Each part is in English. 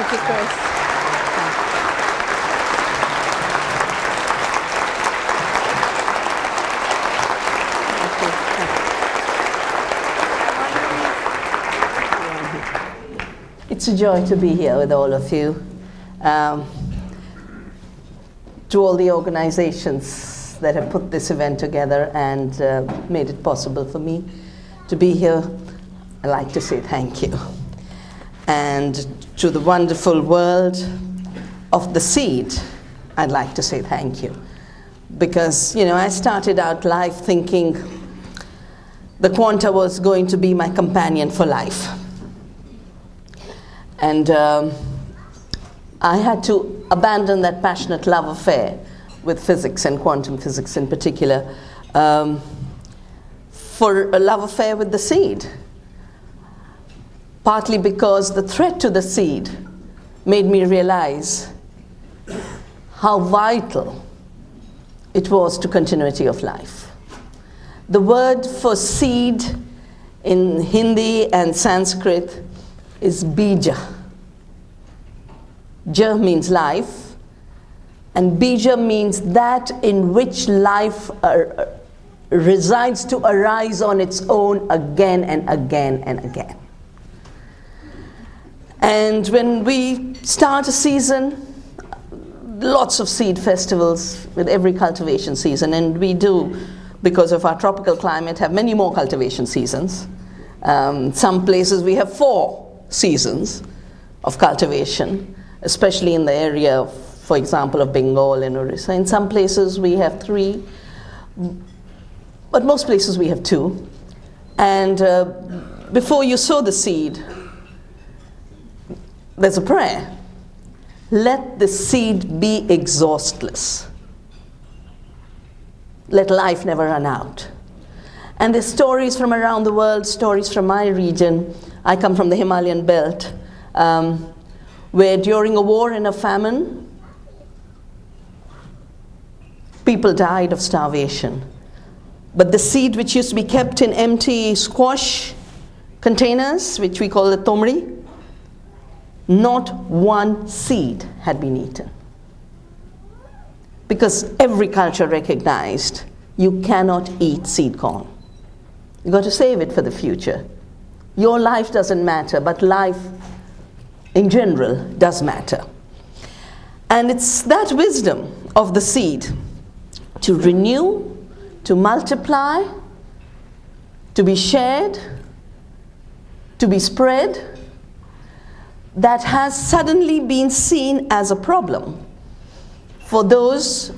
Thank you, Chris. It's a joy to be here with all of you. To all the organizations that have put this event together and made it possible for me to be here, I'd like to say thank you. And to the wonderful world of the seed, I'd like to say thank you. Because, I started out life thinking the quanta was going to be my companion for life. And I had to abandon that passionate love affair with physics and quantum physics in particular for a love affair with the seed. Partly because the threat to the seed made me realize how vital it was to continuity of life. The word for seed in Hindi and Sanskrit is bija. Ja means life, and bija means that in which life resides to arise on its own again and again and again. And when we start a season, lots of seed festivals with every cultivation season, and we do, because of our tropical climate, have many more cultivation seasons. Some places we have 4 seasons of cultivation, especially in the area, for example, of Bengal and Orissa. In some places we have 3, but most places we have 2. And before you sow the seed, there's a prayer. Let the seed be exhaustless. Let life never run out. And there's stories from around the world, stories from my region. I come from the Himalayan belt, where during a war and a famine, people died of starvation. But the seed which used to be kept in empty squash containers, which we call the tomri, not one seed had been eaten. Because every culture recognized you cannot eat seed corn. You've got to save it for the future. Your life doesn't matter, but life in general does matter. And it's that wisdom of the seed to renew, to multiply, to be shared, to be spread, that has suddenly been seen as a problem for those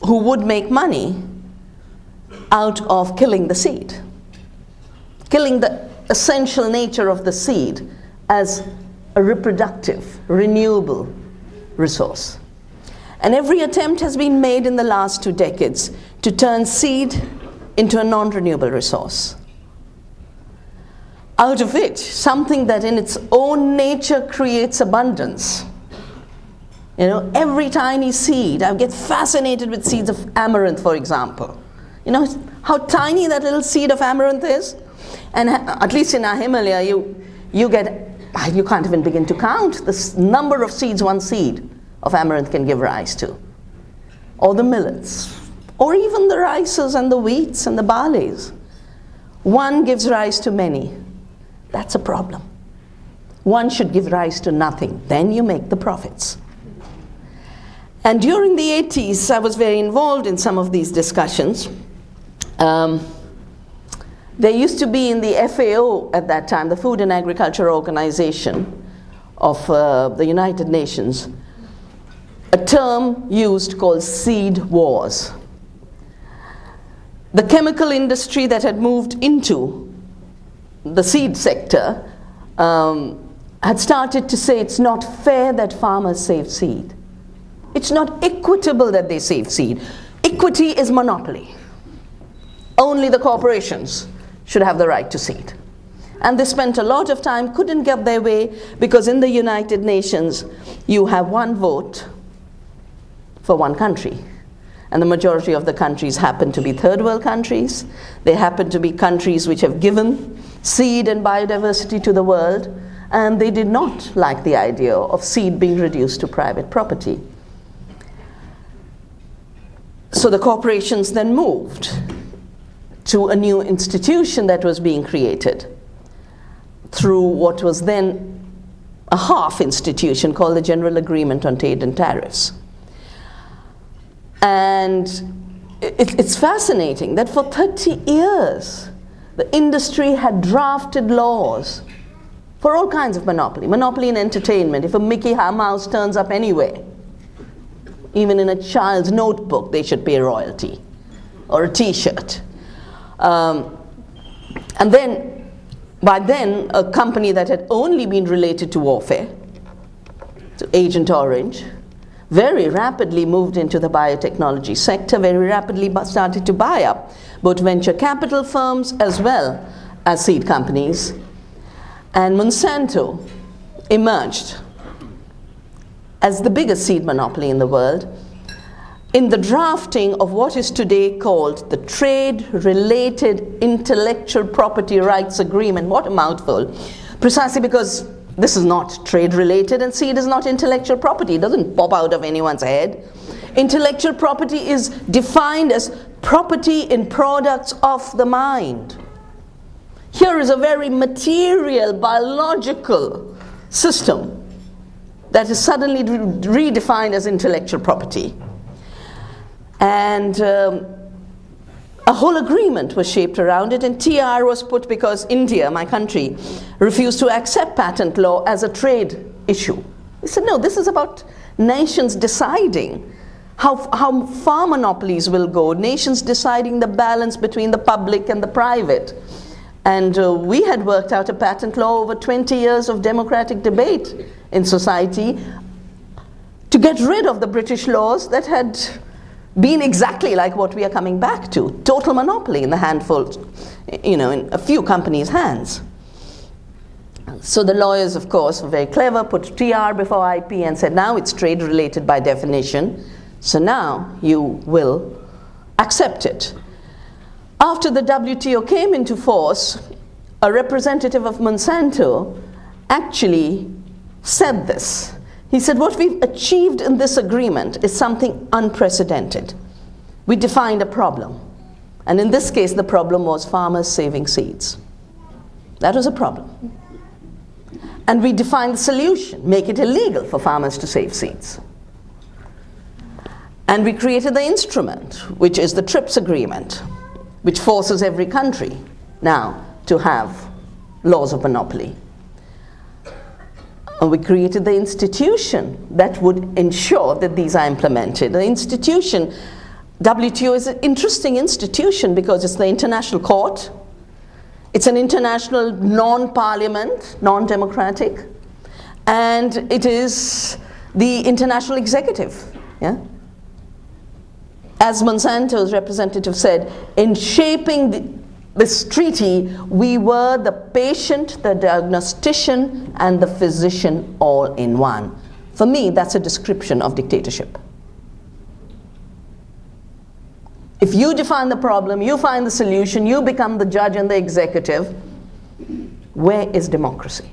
who would make money out of killing the seed, killing the essential nature of the seed as a reproductive, renewable resource. And every attempt has been made in the last 2 decades to turn seed into a non-renewable resource. Out of which, something that in its own nature creates abundance. Every tiny seed, I get fascinated with seeds of amaranth, for example. How tiny that little seed of amaranth is? And at least in our Himalaya, you can't even begin to count the number of seeds one seed of amaranth can give rise to. Or the millets, or even the rices and the wheats and the barleys. One gives rise to many. That's a problem. One should give rise to nothing. Then you make the profits. And during the 80s, I was very involved in some of these discussions. There used to be in the FAO at that time, the Food and Agriculture Organization of the United Nations, a term used called seed wars. The chemical industry that had moved into the seed sector had started to say it's not fair that farmers save seed. It's not equitable that they save seed. Equity is monopoly. Only the corporations should have the right to seed. And they spent a lot of time, couldn't get their way, because in the United Nations, you have one vote for one country. And the majority of the countries happen to be third world countries. They happen to be countries which have given seed and biodiversity to the world. and they did not like the idea of seed being reduced to private property. So the corporations then moved to a new institution that was being created through what was then a half institution called the General Agreement on Trade and Tariffs. And it's fascinating that for 30 years, the industry had drafted laws for all kinds of monopoly. Monopoly in entertainment. If a Mickey Mouse turns up anywhere, even in a child's notebook, they should pay royalty, or a t-shirt. And then, by then, a company that had only been related to warfare, to Agent Orange, very rapidly moved into the biotechnology sector, very rapidly started to buy up both venture capital firms as well as seed companies. And Monsanto emerged as the biggest seed monopoly in the world in the drafting of what is today called the Trade-Related Intellectual Property Rights Agreement. What a mouthful. Precisely because this is not trade-related and seed is not intellectual property. It doesn't pop out of anyone's head. Intellectual property is defined as property in products of the mind. Here is a very material, biological system that is suddenly redefined as intellectual property. And a whole agreement was shaped around it, and TR was put because India, my country, refused to accept patent law as a trade issue. They said, no, this is about nations deciding how far monopolies will go, nations deciding the balance between the public and the private. And we had worked out a patent law over 20 years of democratic debate in society to get rid of the British laws that had been exactly like what we are coming back to. Total monopoly in the handful, in a few companies' hands. So the lawyers, of course, were very clever, put TR before IP and said, now it's trade related by definition, so now you will accept it. After the WTO came into force, a representative of Monsanto actually said this. He said, what we've achieved in this agreement is something unprecedented. We defined a problem. And in this case, the problem was farmers saving seeds. That was a problem. And we defined the solution, make it illegal for farmers to save seeds. And we created the instrument, which is the TRIPS agreement, which forces every country now to have laws of monopoly. And we created the institution that would ensure that these are implemented. The institution, WTO, is an interesting institution because it's the international court. It's an international non-parliament, non-democratic, and it is the international executive. Yeah? As Monsanto's representative said, in shaping this treaty, we were the patient, the diagnostician, and the physician all in one. For me, that's a description of dictatorship. If you define the problem, you find the solution, you become the judge and the executive, where is democracy?